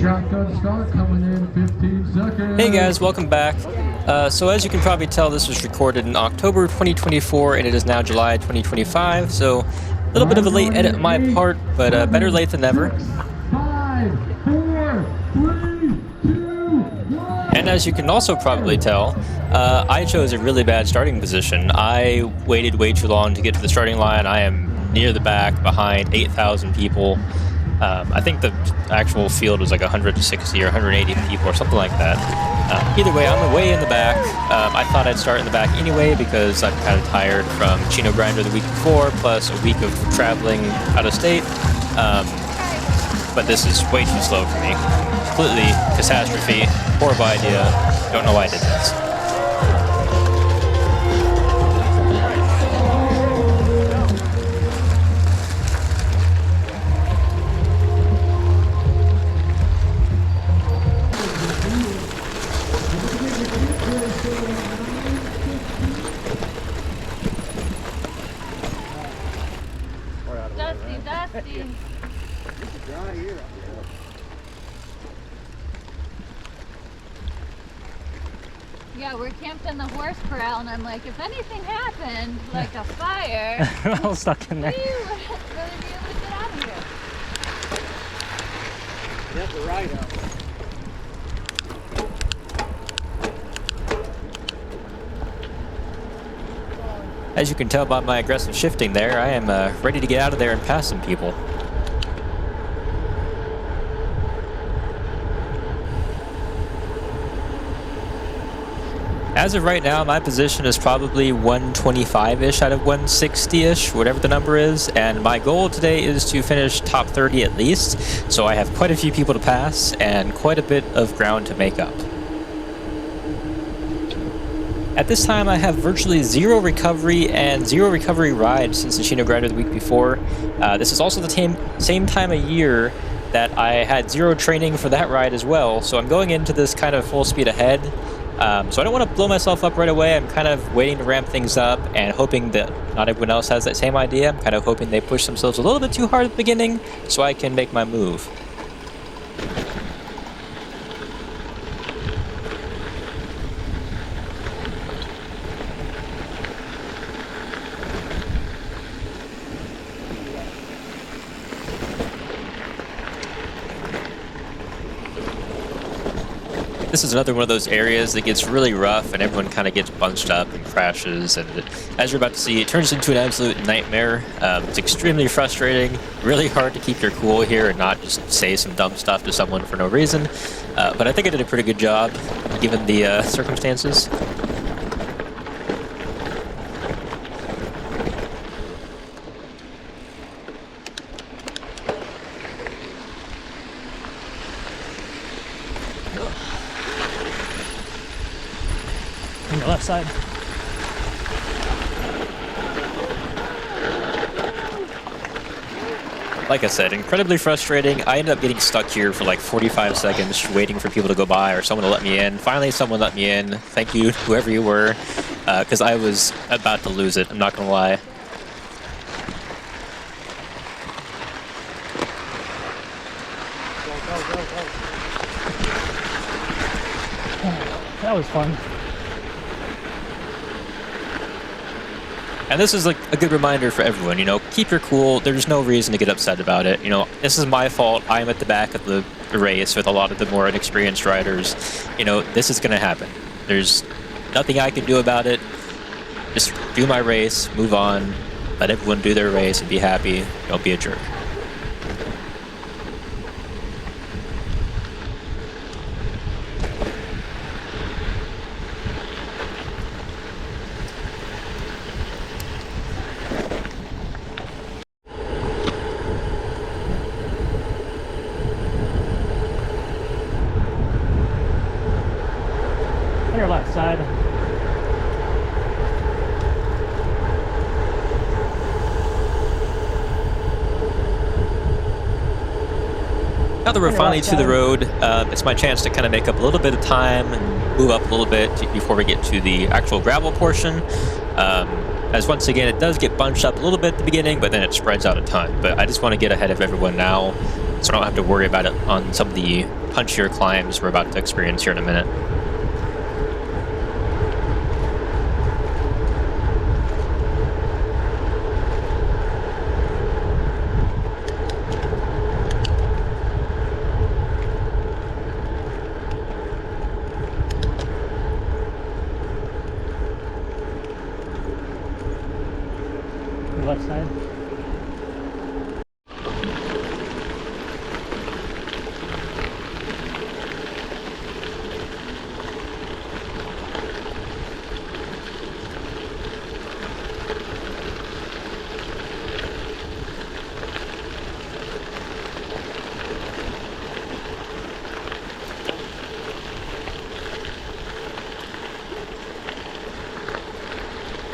Shotgun start coming in 15 seconds. Hey guys, welcome back. So as you can probably tell, this was recorded in October 2024 and it is now July 2025, so a little bit of a late edit on my part, but better late than never. 5, 4, 3, 2, 1. And as you can also probably tell, I chose a really bad starting position. I waited way too long to get to the starting line. I am near the back behind 8,000 people. I think the actual field was like 160 or 180 people or something like that. Either way, I'm way in the back. I thought I'd start in the back anyway because I'm kind of tired from Chino Grinder the week before, plus a week of traveling out of state. But this is way too slow for me. Completely catastrophe. Horrible idea. Don't know why I did this. Dusty. Yeah, we're camped in the horse corral, and I'm like, if anything happened, like a fire, We're all stuck in there. we would really be able to get out of here. That's the right out. As you can tell by my aggressive shifting there, I am ready to get out of there and pass some people. As of right now, my position is probably 125-ish out of 160-ish, whatever the number is, and my goal today is to finish top 30 at least, so I have quite a few people to pass and quite a bit of ground to make up. At this time, I have virtually zero recovery and zero recovery rides since the Chino Grinder the week before. This is also the same time of year that I had zero training for that ride as well, so I'm going into this kind of full speed ahead. So I don't want to blow myself up right away. I'm kind of waiting to ramp things up and hoping that not everyone else has that same idea. I'm kind of hoping they push themselves a little bit too hard at the beginning so I can make my move. This is another one of those areas that gets really rough and everyone kind of gets bunched up and crashes, and as you're about to see, it turns into an absolute nightmare. It's extremely frustrating, really hard to keep your cool here and not just say some dumb stuff to someone for no reason, but I think I did a pretty good job given the circumstances. On the left side. Like I said, incredibly frustrating. I ended up getting stuck here for like 45 seconds waiting for people to go by or someone to let me in. Finally, someone let me in. Thank you, whoever you were, because I was about to lose it, I'm not gonna lie. That was fun. And this is like a good reminder for everyone, you know, keep your cool. There's no reason to get upset about it. You know, this is my fault. I'm at the back of the race with a lot of the more inexperienced riders. You know, this is going to happen. There's nothing I can do about it. Just do my race, move on, let everyone do their race and be happy. Don't be a jerk. On your left side. Now that we're finally to the road, it's my chance to kind of make up a little bit of time and move up a little bit before we get to the actual gravel portion. As once again, it does get bunched up a little bit at the beginning, but then it spreads out a ton. But I just want to get ahead of everyone now, so I don't have to worry about it on some of the punchier climbs we're about to experience here in a minute. Left side.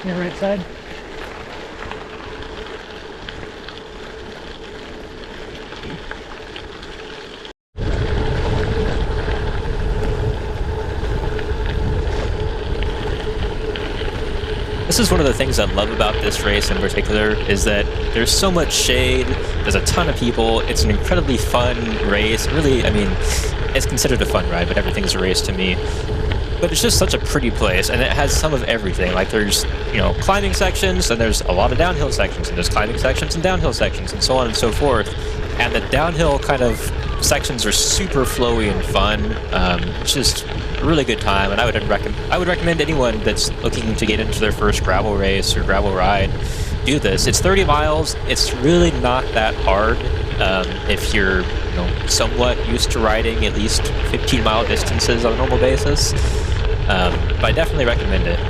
Your right side. This is one of the things I love about this race in particular, is that there's so much shade, there's a ton of people, it's an incredibly fun race. Really, I mean, it's considered a fun ride, but everything's a race to me. But it's just such a pretty place, and it has some of everything. Like there's, you know, climbing sections, and there's a lot of downhill sections, and there's climbing sections and downhill sections, and so on and so forth. And the downhill kind of sections are super flowy and fun. It's just a really good time, and I would recommend anyone that's looking to get into their first gravel race or gravel ride, do this. It's 30 miles. It's really not that hard if you're, you know, somewhat used to riding at least 15-mile distances on a normal basis. But I definitely recommend it.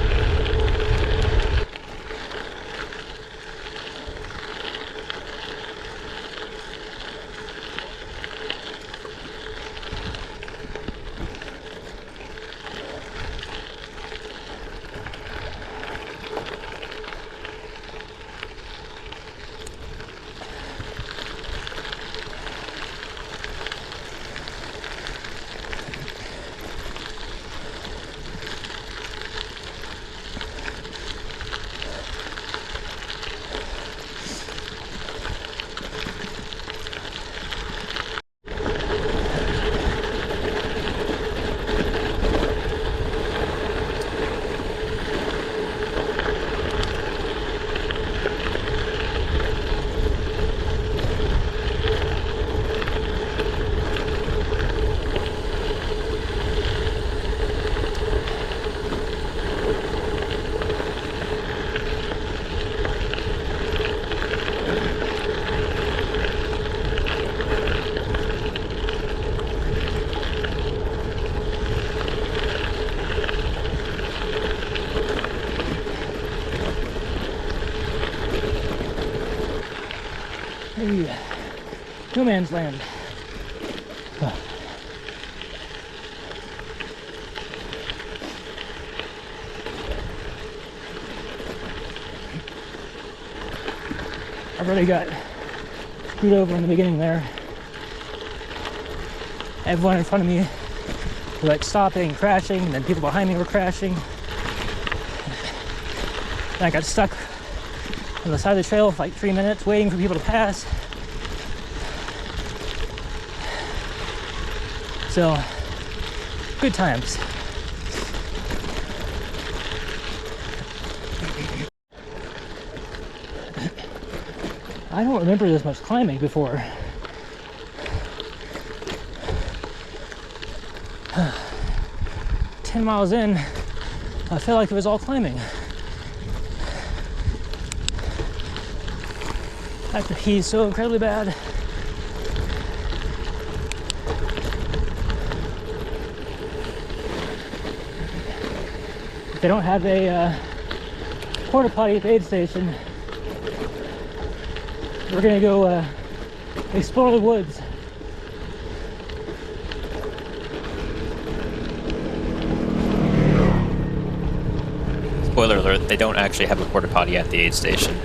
Hey, no man's land. I've already got screwed over in the beginning there. Everyone in front of me were like stopping and crashing, and then people behind me were crashing. And I got stuck on the side of the trail for like 3 minutes waiting for people to pass. So, good times. I don't remember this much climbing before. "10 miles in, I felt like it was all climbing. I have to pee so incredibly bad. They don't have a porta potty at the aid station. We're gonna go explore the woods. Spoiler alert, they don't actually have a porta potty at the aid station.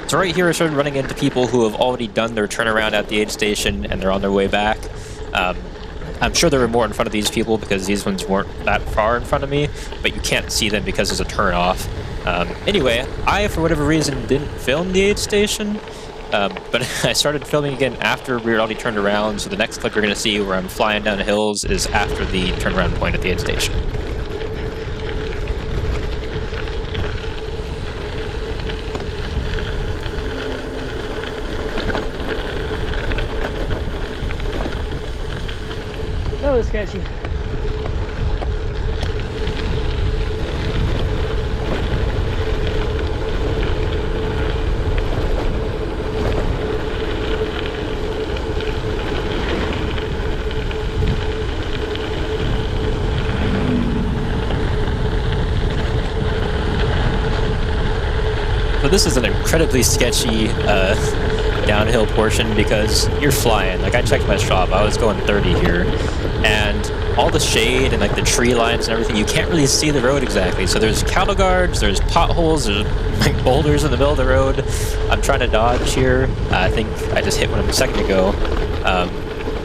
So right here I started running into people who have already done their turnaround at the aid station and they're on their way back. I'm sure there were more in front of these people because these ones weren't that far in front of me, but you can't see them because there's a turn off. Anyway, I, for whatever reason, didn't film the aid station, but I started filming again after we were already turned around, so the next clip you're going to see where I'm flying down the hills is after the turnaround point at the aid station. That was sketchy. So this is an incredibly sketchy downhill portion because you're flying. Like, I checked my Strava, I was going 30 here, and all the shade and like the tree lines and everything, you can't really see the road exactly. So there's cattle guards, there's potholes, there's like boulders in the middle of the road. I'm trying to dodge here. I think I just hit one a second ago.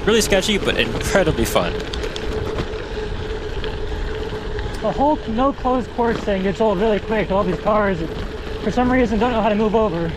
Really sketchy, but incredibly fun. The whole no closed course thing gets old really quick. All these cars, for some reason, don't know how to move over.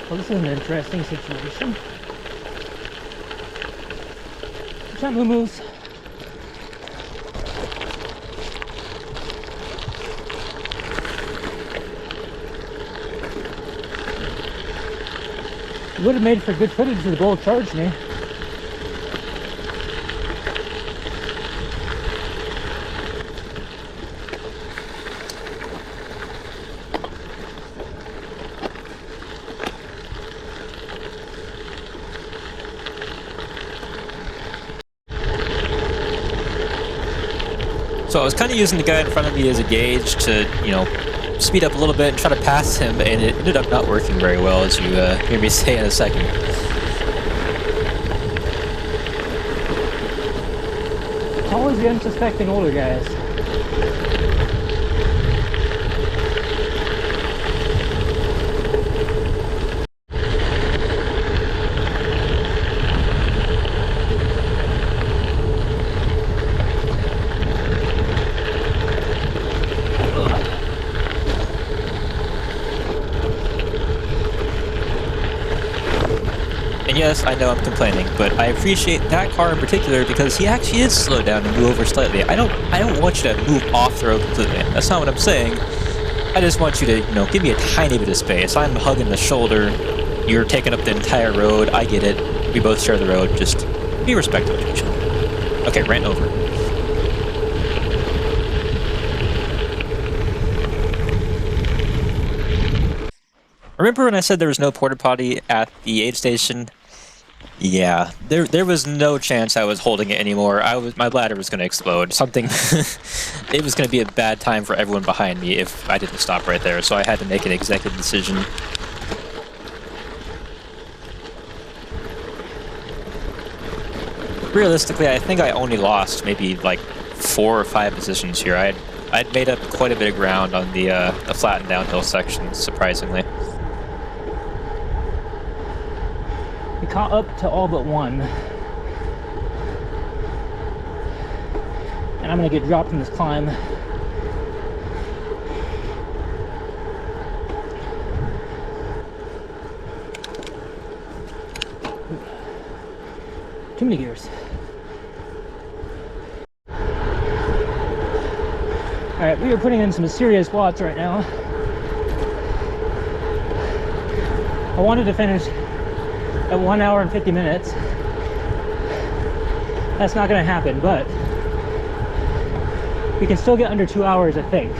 Well, this is an interesting situation. Jump moves. It would have made for good footage if the bull charged me. So I was kind of using the guy in front of me as a gauge to, you know, speed up a little bit and try to pass him, and it ended up not working very well, as you hear me say in a second. It's always the unsuspecting older guys. And yes, I know I'm complaining, but I appreciate that car in particular because he actually is slowed down and move over slightly. I don't want you to move off the road completely. That's not what I'm saying. I just want you to, you know, give me a tiny bit of space. I'm hugging the shoulder. You're taking up the entire road. I get it. We both share the road. Just be respectful to each other. Okay, ran over. Remember when I said there was no porta potty at the aid station? Yeah, there was no chance I was holding it anymore. My bladder was going to explode. Something, it was going to be a bad time for everyone behind me if I didn't stop right there. So I had to make an executive decision. Realistically, I think I only lost maybe like 4 or 5 positions here. I'd made up quite a bit of ground on the flat and downhill sections, surprisingly. We caught up to all but one. And I'm gonna get dropped in this climb. Too many gears. Alright, we are putting in some serious watts right now. I wanted to finish at 1 hour and 50 minutes. That's not going to happen, but we can still get under 2 hours, I think.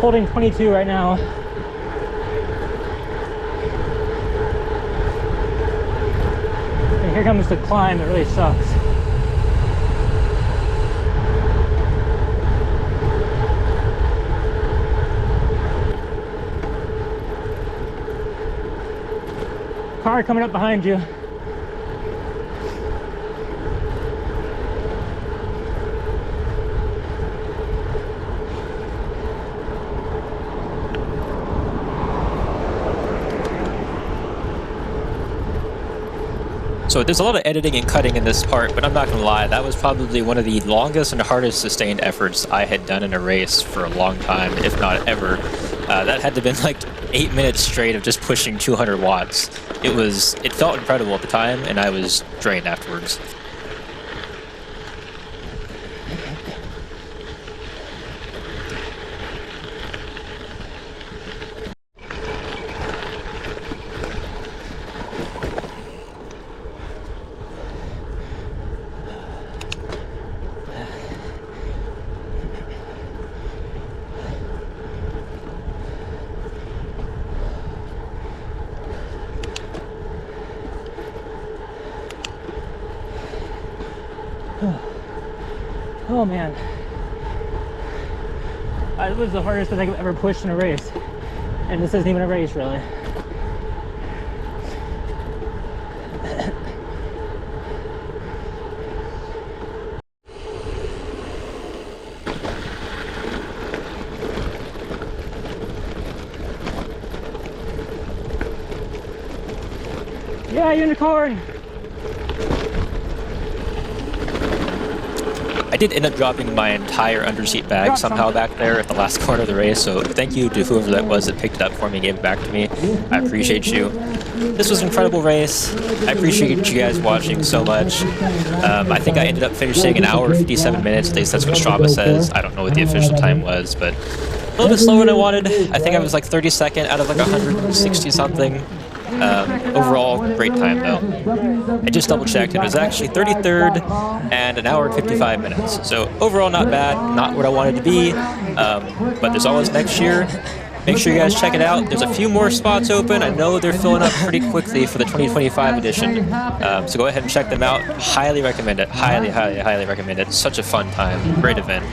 Holding 22 right now. And here comes the climb that really sucks. Car coming up behind you. So there's a lot of editing and cutting in this part, but I'm not gonna lie, that was probably one of the longest and hardest sustained efforts I had done in a race for a long time, if not ever. That had to have been like 8 minutes straight of just pushing 200 watts. It felt incredible at the time, and I was drained afterwards. Oh man, it was the hardest I think I've ever pushed in a race, and this isn't even a race really. Yeah, unicorn! I did end up dropping my entire underseat bag somehow back there at the last corner of the race, so thank you to whoever that was that picked it up for me and gave it back to me. I appreciate you. This was an incredible race. I appreciate you guys watching so much. I think I ended up finishing 1 hour 57 minutes, at least that's what Strava says. I don't know what the official time was, but a little bit slower than I wanted. I think I was like 32nd out of like 160 something. Overall, great time though. I just double checked, it was actually 33rd and 1 hour and 55 minutes. So overall not bad, not what I wanted to be, but there's always next year. Make sure you guys check it out. There's a few more spots open. I know they're filling up pretty quickly for the 2025 edition. So go ahead and check them out. Highly recommend it. Highly, highly, highly recommend it. Such a fun time. Great event.